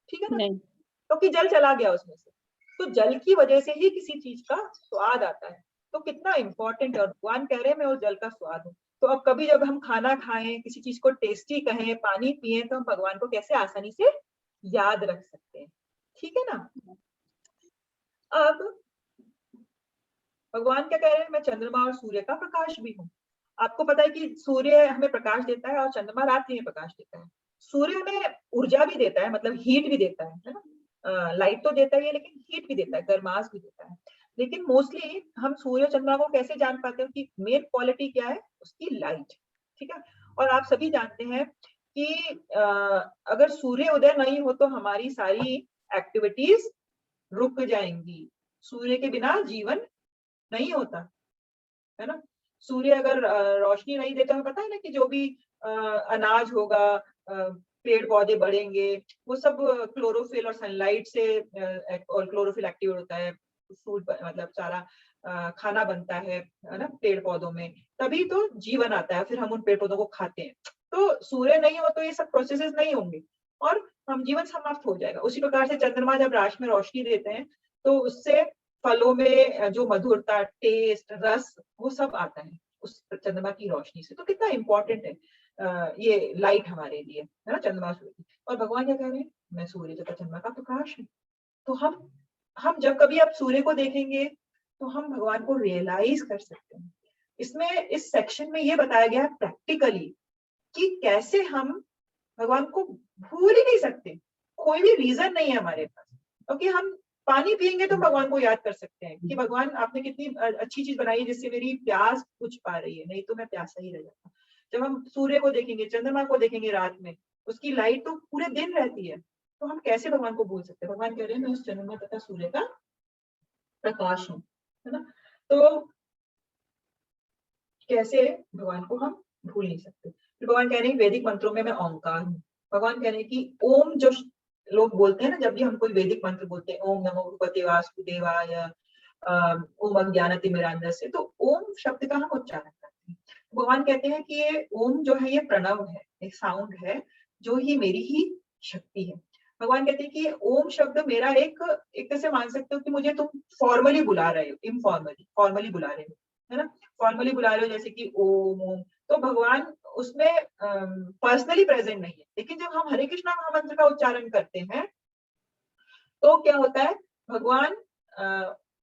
ठीक है ना? नहीं। क्योंकि जल चला गया उसमें से। तो जल की वजह से ही किसी चीज का स्वाद आता है। तो कितना इम्पोर्टेंट है, और भगवान कह रहे हैं मैं उस जल का स्वाद हूँ। तो अब कभी जब हम खाना खाएं, किसी चीज को टेस्टी कहें, पानी पिए, तो हम भगवान को कैसे आसानी से याद रख सकते हैं, ठीक है ना? अब भगवान क्या कह रहे हैं, मैं चंद्रमा और सूर्य का प्रकाश भी हूँ। आपको पता है कि सूर्य हमें प्रकाश देता है और चंद्रमा रात्रि में प्रकाश देता है। सूर्य हमें ऊर्जा भी देता है, मतलब हीट भी देता है ना? लाइट तो देता ही है लेकिन हीट भी देता है, गर्माश भी देता है। लेकिन मोस्टली हम सूर्य चंद्रमा को कैसे जान पाते हो कि मेन क्वालिटी क्या है? उसकी लाइट, ठीक है? और आप सभी जानते हैं कि अगर सूर्य उदय नहीं हो तो हमारी सारी एक्टिविटीज रुक जाएंगी। सूर्य के बिना जीवन नहीं होता, है ना? सूर्य अगर रोशनी नहीं देता, हमें पता है ना कि जो भी अनाज होगा, पेड़ पौधे बढ़ेंगे, वो सब क्लोरोफिल और सनलाइट से और क्लोरोफिल एक्टिव होता है। फूड मतलब सारा खाना बनता है ना, पेड़ पौधों में, तभी तो जीवन आता है, फिर हम उन पेड़ पौधों को खाते हैं। तो सूर्य नहीं हो तो ये सब प्रोसेसेस नहीं होंगे और हम जीवन समाप्त हो जाएगा। उसी प्रकार से चंद्रमा जब रात में रोशनी देते हैं तो उससे फलों में जो मधुरता, टेस्ट, रस, वो सब आता है उस चंद्रमा की रोशनी से। तो कितना इम्पोर्टेंट है ये लाइट हमारे लिए, है ना, चंद्रमा सूर्य। और भगवान क्या कह रहे हैं, मैं सूर्य तथा चंद्रमा का प्रकाश हूँ। तो हम जब कभी आप सूर्य को देखेंगे तो हम भगवान को रियलाइज कर सकते हैं। इसमें इस सेक्शन में ये बताया गया है प्रैक्टिकली कि कैसे हम भगवान को भूल ही नहीं सकते। कोई भी रीजन नहीं है हमारे पास, क्योंकि हम पानी पिएंगे तो भगवान को याद कर सकते हैं कि भगवान आपने कितनी अच्छी चीज बनाई जिससे मेरी प्यास बुझ पा रही है, नहीं तो मैं प्यासा ही रह जाता। जब हम सूर्य को देखेंगे, चंद्रमा को देखेंगे रात में, उसकी लाइट तो पूरे दिन रहती है, तो हम कैसे भगवान को भूल सकते हैं? भगवान कह रहे हैं मैं उस चंद्रमा तथा सूर्य का प्रकाश हूँ, है ना? तो कैसे भगवान को हम भूल नहीं सकते। फिर भगवान कह रहे हैं वैदिक मंत्रों में मैं ओंकार हूँ। भगवान कह रहे हैं कि ओम जो लोग बोलते हैं ना, जब भी हम कोई वैदिक मंत्र बोलते हैं, ओम नमो भगवते वासुदेवाय, ओम अज्ञानतिमिरान्धस्य, तो ओम शब्द का हम उच्चारण करते हैं। भगवान कहते हैं कि ये ओम जो है ये प्रणव है, एक साउंड है, जो ही मेरी ही शक्ति है। भगवान कहते हैं कि ये ओम शब्द मेरा एक तरह से मान सकते हो कि मुझे तुम फॉर्मली बुला रहे हो, इनफॉर्मली, फॉर्मली बुला रहे हो, है ना? फॉर्मली बुला रहे हो जैसे कि ओम ओम, तो भगवान उसमें पर्सनली प्रेजेंट नहीं है। लेकिन जब हम हरे कृष्णा महामंत्र का उच्चारण करते हैं तो क्या होता है, भगवान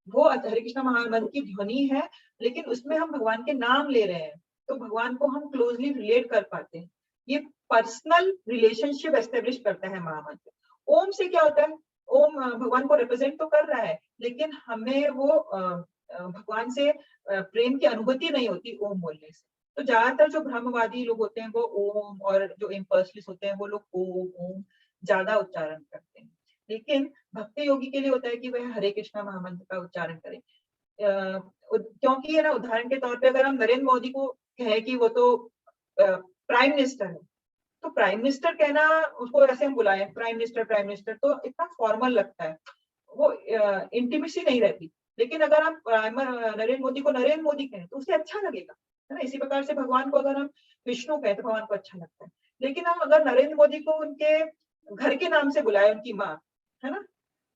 वो हरे कृष्णा महामंत्र की ध्वनि है, लेकिन उसमें हम भगवान के नाम ले रहे हैं, तो भगवान को हम क्लोजली रिलेट कर पाते हैं। ये पर्सनल रिलेशनशिप एस्टेब्लिश करता है महामंत्र। ओम से क्या होता है, ओम भगवान को रिप्रेजेंट तो कर रहा है, लेकिन हमें वो भगवान से प्रेम की अनुभूति नहीं होती ओम बोलने से। तो ज्यादातर जो ब्रह्मवादी लोग होते हैं वो ओम, और जो इम्पर्सलिस्ट होते हैं वो लोग ओम ओम ज्यादा उच्चारण करते हैं। लेकिन भक्ति योगी के लिए होता है कि वह हरे कृष्णा महामंत्र का उच्चारण करें। क्योंकि है ना, उदाहरण के तौर पे अगर हम नरेंद्र मोदी को कहें कि वो तो प्राइम मिनिस्टर है, तो प्राइम मिनिस्टर कहना, उसको ऐसे हम बुलाएं प्राइम मिनिस्टर, तो इतना फॉर्मल लगता है, वो इंटीमेसी नहीं रहती। लेकिन अगर हम नरेंद्र मोदी को नरेंद्र मोदी कहें तो उसे अच्छा लगेगा, है ना? इसी प्रकार से भगवान को अगर हम विष्णु कहें तो भगवान को अच्छा लगता है। लेकिन हम अगर नरेंद्र मोदी को उनके घर के नाम से बुलाए, उनकी माँ, है ना,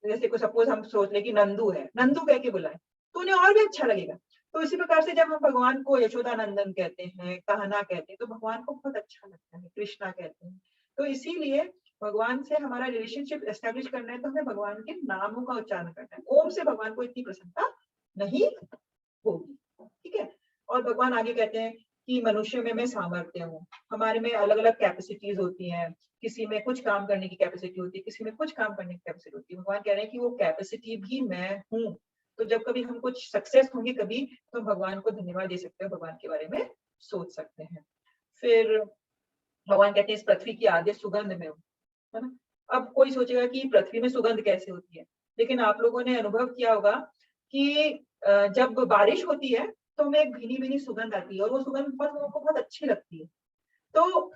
जैसे को सपोज हम सोच ले कि नंदू है, नंदू कह के बुलाए तो उन्हें और भी अच्छा लगेगा। तो इसी प्रकार से जब हम भगवान को यशोदा नंदन कहते हैं, कहना कहते हैं, तो भगवान को बहुत अच्छा लगता है, कृष्णा कहते हैं। तो इसीलिए भगवान से हमारा रिलेशनशिप एस्टेब्लिश करना है तो हमें भगवान के नामों का उच्चारण करना है। ओम से भगवान को इतनी प्रसन्नता नहीं होगी, ठीक है? और भगवान आगे कहते हैं कि मनुष्य में मैं सामर्थ्य हूँ। हमारे में अलग अलग कैपेसिटीज होती हैं, किसी में कुछ काम करने की कैपेसिटी होती है, किसी में कुछ काम करने की कैपेसिटी होती है। भगवान कह रहे हैं कि वो कैपेसिटी भी मैं हूँ। तो जब कभी हम कुछ सक्सेस होंगे कभी, तो भगवान को धन्यवाद दे सकते हैं, भगवान के बारे में सोच सकते हैं। फिर भगवान कहते हैं इस पृथ्वी की आद्य सुगंध में हूँ, है ना? अब कोई सोचेगा कि पृथ्वी में सुगंध कैसे होती है, लेकिन आप लोगों ने अनुभव किया होगा कि जब बारिश होती है तो हमें एक भीनी भीनी सुगंध आती है और वो सुगंध बहुत लोगों को बहुत अच्छी लगती है। तो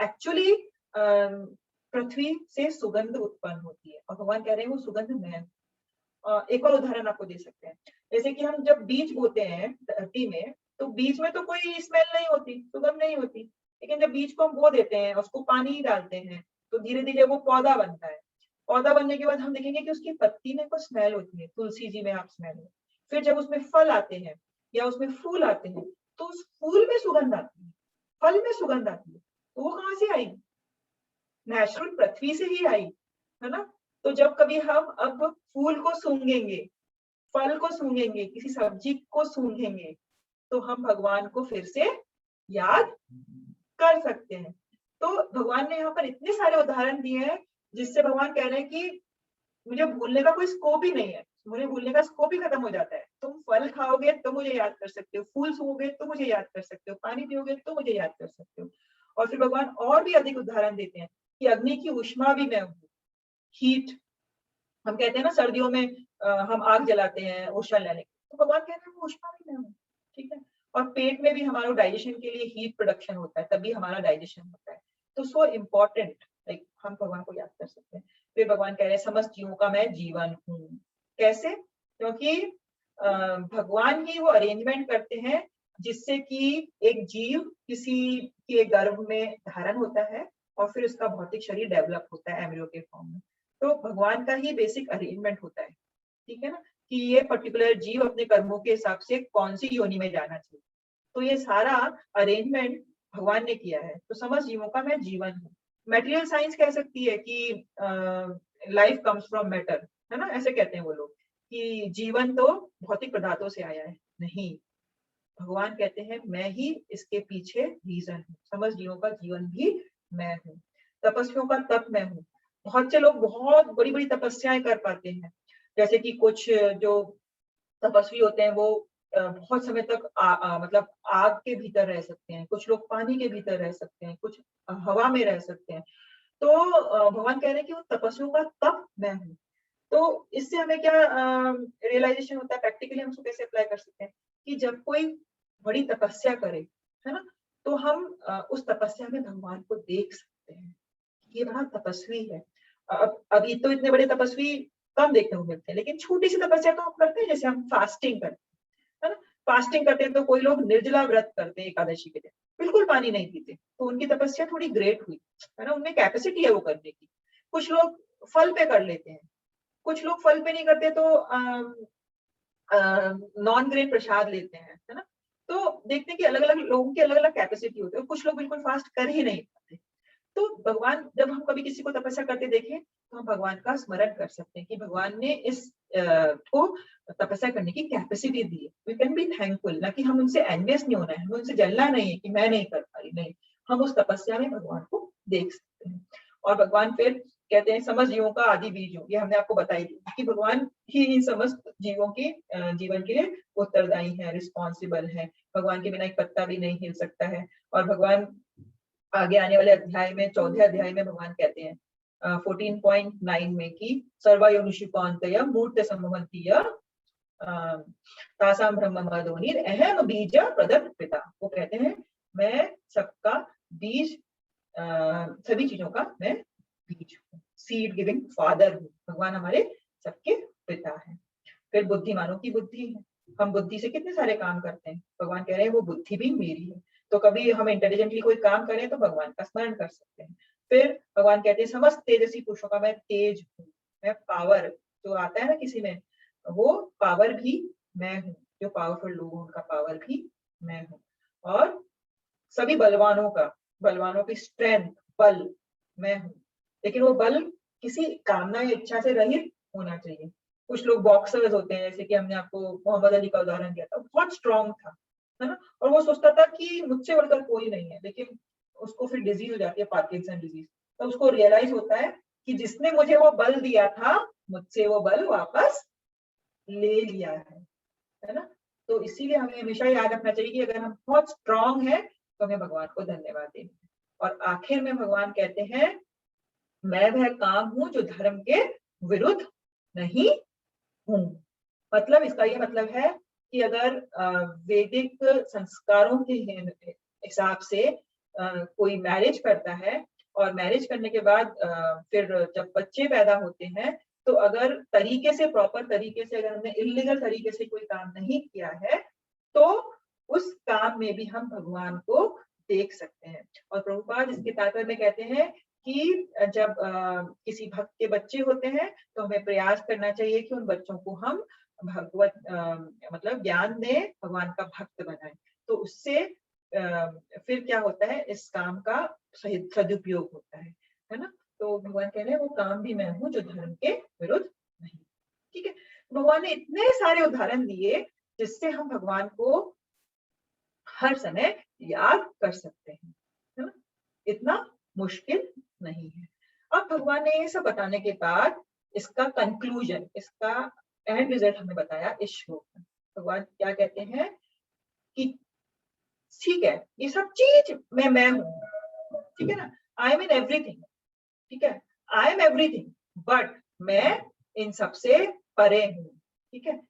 एक्चुअली पृथ्वी से सुगंध उत्पन्न होती है और भगवान कह रहे हैं वो सुगंध मैं हूं। एक और उदाहरण आपको दे सकते हैं। जैसे कि हम जब बीज बोते हैं धरती में, तो बीज में तो कोई स्मेल नहीं होती, सुगंध नहीं होती, लेकिन जब बीज को हम बो देते हैं, उसको पानी डालते हैं, तो धीरे धीरे वो पौधा बनता है। पौधा बनने के बाद हम देखेंगे कि उसकी पत्ती में कुछ स्मेल होती है, तुलसी जी में आप स्मेल है। फिर जब उसमें फल आते हैं या उसमें फूल आते हैं, तो उस फूल में सुगंध आती है, फल में सुगंध आती है, तो वो कहाँ से आएगी? नेचुरल पृथ्वी से ही आई, है ना? तो जब कभी हम अब फूल को सूंघेंगे, फल को सूंघेंगे, किसी सब्जी को सूंघेंगे, तो हम भगवान को फिर से याद कर सकते हैं। तो भगवान ने यहाँ पर इतने सारे उदाहरण दिए हैं, जिससे भगवान कह रहे हैं कि मुझे भूलने का कोई स्कोप ही नहीं है, मुझे भूलने का स्कोप ही खत्म हो जाता है। तुम फल खाओगे तो मुझे याद कर सकते हो, फूल सूंघोगे तो मुझे याद कर सकते हो, पानी पियोगे तो मुझे याद कर सकते हो। और फिर भगवान और भी अधिक उदाहरण देते हैं कि अग्नि की ऊष्मा भी मैं हूँ, हीट। हम कहते हैं ना सर्दियों में हम आग जलाते हैं ऊष्मा लेने, तो भगवान कह रहे हैं वो ऊष्मा भी मैं हूँ, ठीक है। और पेट में भी हमारा डाइजेशन के लिए हीट प्रोडक्शन होता है, तभी हमारा डाइजेशन होता है। तो सो इम्पोर्टेंट, लाइक हम भगवान को याद कर सकते हैं। फिर भगवान कह रहे हैं समस्त जीवों का मैं जीवन हूँ। कैसे? क्योंकि भगवान ही वो अरेंजमेंट करते हैं जिससे कि एक जीव किसी के गर्भ में धारण होता है और फिर उसका भौतिक शरीर डेवलप होता है एम्ब्रियो के फॉर्म में। तो भगवान का ही बेसिक अरेंजमेंट होता है, ठीक है ना, कि ये पर्टिकुलर जीव अपने कर्मों के हिसाब से कौन सी योनि में जाना चाहिए। तो ये सारा अरेंजमेंट भगवान ने किया है। तो समस्त जीवों का मैं जीवन हूँ। मटेरियल साइंस कह सकती है कि लाइफ कम्स फ्रॉम मैटर, है ना, ऐसे कहते हैं वो लोग कि जीवन तो भौतिक पदार्थों से आया है। नहीं, भगवान कहते हैं मैं ही इसके पीछे रीजन हूँ, समस्त जीवों का जीवन भी मैं हूँ, तपस्वियों का तप मैं हूँ। बहुत से लोग बहुत बड़ी बड़ी तपस्याएं कर पाते हैं, जैसे कि कुछ जो तपस्वी होते हैं वो बहुत समय तक मतलब आग के भीतर रह सकते हैं, कुछ लोग पानी के भीतर रह सकते हैं, कुछ हवा में रह सकते हैं। तो भगवान कह रहे हैं कि वो तपस्वियों का तप मैं हूँ। तो इससे हमें क्या रियलाइजेशन होता है, प्रैक्टिकली हम उसको कैसे अप्लाई कर सकते हैं कि जब कोई बड़ी तपस्या करे, है ना, तो हम उस तपस्या में भगवान को देख सकते हैं, ये बड़ा तपस्वी है। अब अभी तो इतने बड़े तपस्वी कम देखने को मिलते हैं, लेकिन छोटी सी तपस्या तो हम करते हैं, जैसे हम फास्टिंग करते हैं, है ना। फास्टिंग करते हैं तो कोई लोग निर्जला व्रत करते हैं एकादशी के दिन, बिल्कुल पानी नहीं पीते, तो उनकी तपस्या थोड़ी ग्रेट हुई, है ना, उनमें कैपेसिटी है वो करने की। कुछ लोग फल पे कर लेते हैं, कुछ लोग फल पे नहीं करते तो नॉन ग्रेन प्रसाद लेते हैं, है ना। तो देखते हैं कि अलग अलग लोगों की अलग अलग कैपेसिटी होती है, कुछ लोग बिल्कुल फास्ट कर ही नहीं पाते। तो भगवान, जब हम कभी किसी को तपस्या करते देखें तो हम भगवान का स्मरण कर सकते हैं कि भगवान ने इस को तपस्या करने की कैपेसिटी दी है। वी कैन बी थैंकफुल, ना कि हम उनसे एनवियस नहीं होना है, हमें उनसे जलना नहीं है कि मैं नहीं कर पा रही, नहीं, हम उस तपस्या में भगवान को देख सकते हैं। और भगवान फिर कहते हैं समस्त जीवों का आदि बीज हूँ, ये हमने आपको बताई दी कि भगवान ही इन समस्त जीवों के जीवन के लिए उत्तरदायी है, रिस्पॉन्सिबल है। भगवान के बिना एक पत्ता भी नहीं हिल सकता है। और भगवान आगे आने वाले अध्याय में 14वें अध्याय में भगवान कहते हैं 14.9 में कि सर्वयोनिषिपान्तय मूर्त संभवन्तीय तासाम ब्रह्म मदोनिर अहम बीज प्रदत्त पिता। वो कहते हैं मैं सबका बीज, सभी चीजों का मैं बीज हूँ, सीड गिविंग फादर हूँ। भगवान हमारे सबके पिता हैं। फिर बुद्धिमानों की बुद्धि है, हम बुद्धि से कितने सारे काम करते हैं, भगवान कह रहे हैं वो बुद्धि भी मेरी है। तो कभी हम इंटेलिजेंटली कोई काम करें तो भगवान का स्मरण कर सकते हैं। फिर भगवान कहते हैं समस्त तेजस्वी पुरुषों का मैं तेज हूँ, मैं पावर जो आता है ना किसी में, वो पावर भी मैं हूँ, जो पावरफुल लोग हैं उनका पावर भी मैं हूँ। और सभी बलवानों की स्ट्रेंथ, बल मैं हूँ, लेकिन वो बल किसी कामना या इच्छा से रहित होना चाहिए। कुछ लोग बॉक्सर्स होते हैं, जैसे कि हमने आपको मोहम्मद अली का उदाहरण दिया था, बहुत स्ट्रांग था, है ना, और वो सोचता था कि मुझसे बढ़कर कोई नहीं है, लेकिन उसको फिर डिजीज हो जाती है, पार्किंसन डिजीज। तो उसको रियलाइज होता है कि जिसने मुझे वो बल दिया था, मुझसे वो बल वापस ले लिया है ना। तो इसीलिए हमें हमेशा याद रखना चाहिए कि अगर हम बहुत स्ट्रांग है तो हमें भगवान को धन्यवाद देना है। और आखिर में भगवान कहते हैं मैं वह काम हूं जो धर्म के विरुद्ध नहीं हूं। मतलब इसका ये मतलब है कि अगर वैदिक संस्कारों के हिसाब से कोई मैरिज करता है और मैरिज करने के बाद फिर जब बच्चे पैदा होते हैं तो अगर तरीके से, प्रॉपर तरीके से, अगर हमने इलीगल तरीके से कोई काम नहीं किया है तो उस काम में भी हम भगवान को देख सकते हैं। और प्रभुपाद इसके तात्पर्य में कहते हैं कि जब किसी भक्त के बच्चे होते हैं तो हमें प्रयास करना चाहिए कि उन बच्चों को हम भगवत मतलब ज्ञान दें, भगवान का भक्त बनाएं। तो उससे फिर क्या होता है, इस काम का सही सदुपयोग होता है ना। तो भगवान कह रहे हैं वो काम भी मैं हूँ जो धर्म के विरुद्ध नहीं। ठीक है, भगवान ने इतने सारे उदाहरण दिए जिससे हम भगवान को हर समय याद कर सकते हैं, है ना, इतना मुश्किल नहीं है। अब भगवान ने ये सब बताने के बाद इसका कंक्लूजन, इसका एंड रिजल्ट हमें बताया इस श्लोक में। भगवान क्या कहते हैं कि ठीक है, ये सब चीज मैं हूँ, ठीक है ना, आई एम इन एवरीथिंग, ठीक है, आई एम एवरीथिंग, बट मैं इन सबसे परे हूँ, ठीक है।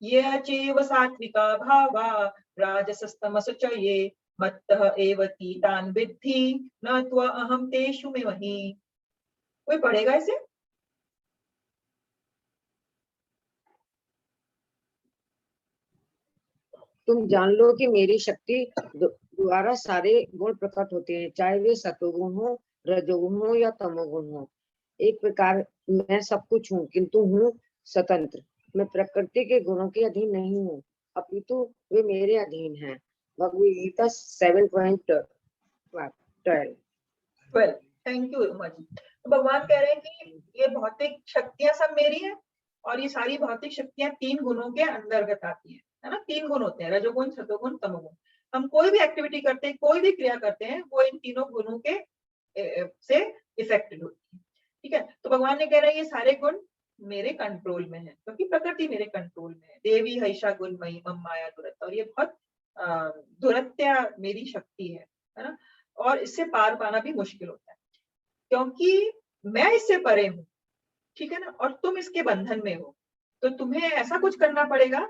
ये चैव सात्विका भावा राजसस्तमस च ये मत्तः एव तीतान् विद्धि न त्व अहं तेषु में वही। कोई पढ़ेगा इसे? तुम जान लो कि मेरी शक्ति द्वारा सारे गुण प्रकट होते हैं, चाहे वे सतोगुण हो, रजोगुण हो या तमोगुण हो। एक प्रकार मैं सब कुछ हूँ, किंतु हूँ स्वतंत्र। मैं प्रकृति के गुणों के अधीन नहीं हूँ, अपितु वे मेरे अधीन हैं। भगवद गीता 7:12। Thank you Uma ji. तो भगवान कह रहे हैं कि ये भौतिक शक्तियां सब मेरी हैं और ये सारी भौतिक शक्तियां 3 गुणों के अंतर्गत आती है ना। 3 गुण होते हैं, रजोगुण, सतोगुण, तमोगुण। हम कोई भी एक्टिविटी करते हैं, कोई भी क्रिया करते हैं, वो इन तीनों गुणों के से इफेक्टेड होती है, ठीक है। तो भगवान ने कह रहे हैं ये सारे गुण मेरे कंट्रोल में है, क्योंकि प्रकृति मेरे कंट्रोल में है। देवी हईशा गुणमयी मम माया दुरत्या, और ये बहुत दुरत्या मेरी शक्ति है ना, और इससे पार पाना भी मुश्किल होता है क्योंकि मैं इससे परे हूँ, ठीक है ना, और तुम इसके बंधन में हो। तो तुम्हें ऐसा कुछ करना पड़ेगा,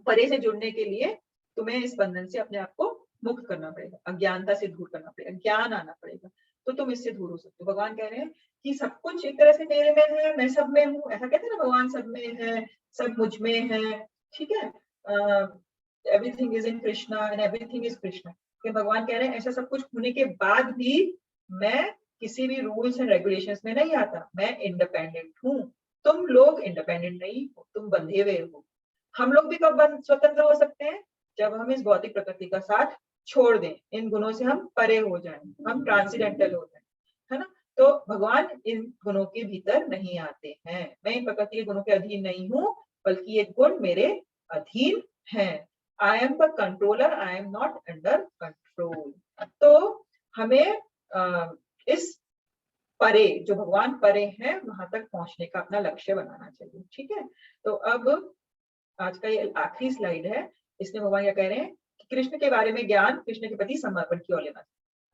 परे से जुड़ने के लिए तुम्हें इस बंधन से अपने आप को मुक्त करना पड़ेगा, अज्ञानता से दूर करना पड़ेगा, ज्ञान आना पड़ेगा, तो तुम इससे दूर हो सकते हो। भगवान कह रहे हैं कि सब कुछ एक तरह से मेरे में है, मैं सब में हूँ, ऐसा कहते हैं ना, भगवान सब में है, सब मुझ में है, ठीक है। Everything is in Krishna and everything is Krishna. भगवान कह रहे हैं ऐसा सब कुछ होने के बाद भी मैं किसी भी रूल्स एंड रेगुलेशंस में नहीं आता, मैं इंडिपेंडेंट हूँ। तुम लोग इंडिपेंडेंट नहीं हो, तुम बंधे हुए हो। हम लोग भी कब स्वतंत्र हो सकते हैं? जब हम इस भौतिक प्रकृति का साथ छोड़ दें, इन गुणों से हम परे हो जाएं, हम ट्रांसेंडेंटल हो जाएं, है ना। तो भगवान इन गुणों के भीतर नहीं आते हैं। मैं इन प्रकृति के गुणों के अधीन नहीं हूँ, बल्कि ये गुण मेरे अधीन हैं। I am the controller, I am not under control. तो हमें इस परे, जो भगवान परे हैं, वहां तक पहुंचने का अपना लक्ष्य बनाना चाहिए, ठीक है। तो अब आज का ये आखिरी स्लाइड है, इसमें भगवान क्या कह रहे हैं कि कृष्ण के बारे में ज्ञान, कृष्ण के प्रति समर्पण क्यों लेना।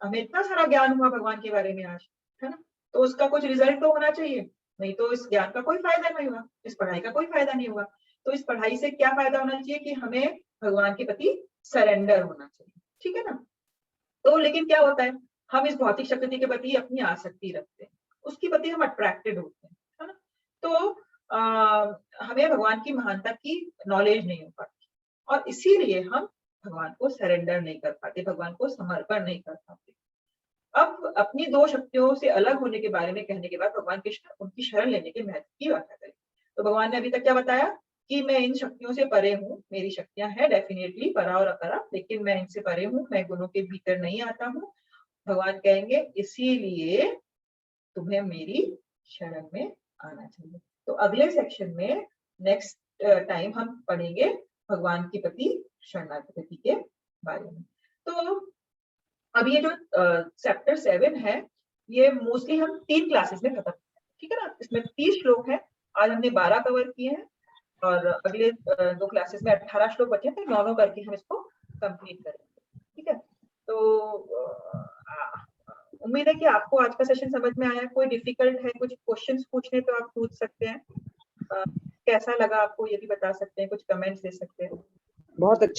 हमें इतना सारा ज्ञान हुआ भगवान के बारे में आज, है ना, तो उसका कुछ रिजल्ट तो होना चाहिए, नहीं तो इस ज्ञान का कोई फायदा नहीं हुआ, इस पढ़ाई का कोई फायदा नहीं हुआ। तो इस पढ़ाई से क्या फायदा होना चाहिए कि हमें भगवान के प्रति सरेंडर होना चाहिए, ठीक है ना। तो लेकिन क्या होता है, हम इस भौतिक शक्ति के प्रति अपनी आसक्ति रखते हैं, उसके प्रति हम अट्रैक्टेड होते हैं, है ना। तो हमें भगवान की महानता की नॉलेज नहीं हो पाती और इसीलिए हम भगवान को सरेंडर नहीं कर पाते, भगवान को समर्पण नहीं कर पाते। अब अपनी 2 शक्तियों से अलग होने के बारे में कहने के बाद भगवान कृष्ण उनकी शरण लेने के महत्व की व्याख्या करें। तो भगवान ने अभी तक क्या बताया कि मैं इन शक्तियों से परे हूँ, मेरी शक्तियां हैं डेफिनेटली परा और अपरा, लेकिन मैं इनसे परे हूँ, मैं गुणों के भीतर नहीं आता हूँ। भगवान कहेंगे इसीलिए तुम्हें मेरी शरण में आना चाहिए। तो अगले सेक्शन में नेक्स्ट टाइम हम पढ़ेंगे भगवान के प्रति शरणागति के बारे में। तो अब ये जो चैप्टर 7 है, ये मोस्टली हम 3 क्लासेस में खत्म, ठीक है ना। इसमें 30 श्लोक है, आज हमने 12 कवर किए हैं और अगले 2 क्लासेस में 18 श्लोक बचे हैं, तो 9 करके हम इसको कंप्लीट करेंगे, ठीक है। तो उम्मीद है कि आपको आज का सेशन समझ में आया। कोई डिफिकल्ट है, कुछ क्वेश्चंस पूछने तो आप पूछ सकते हैं। कैसा लगा आपको ये भी बता सकते हैं, कुछ कमेंट्स दे सकते हैं। बहुत अच्छा।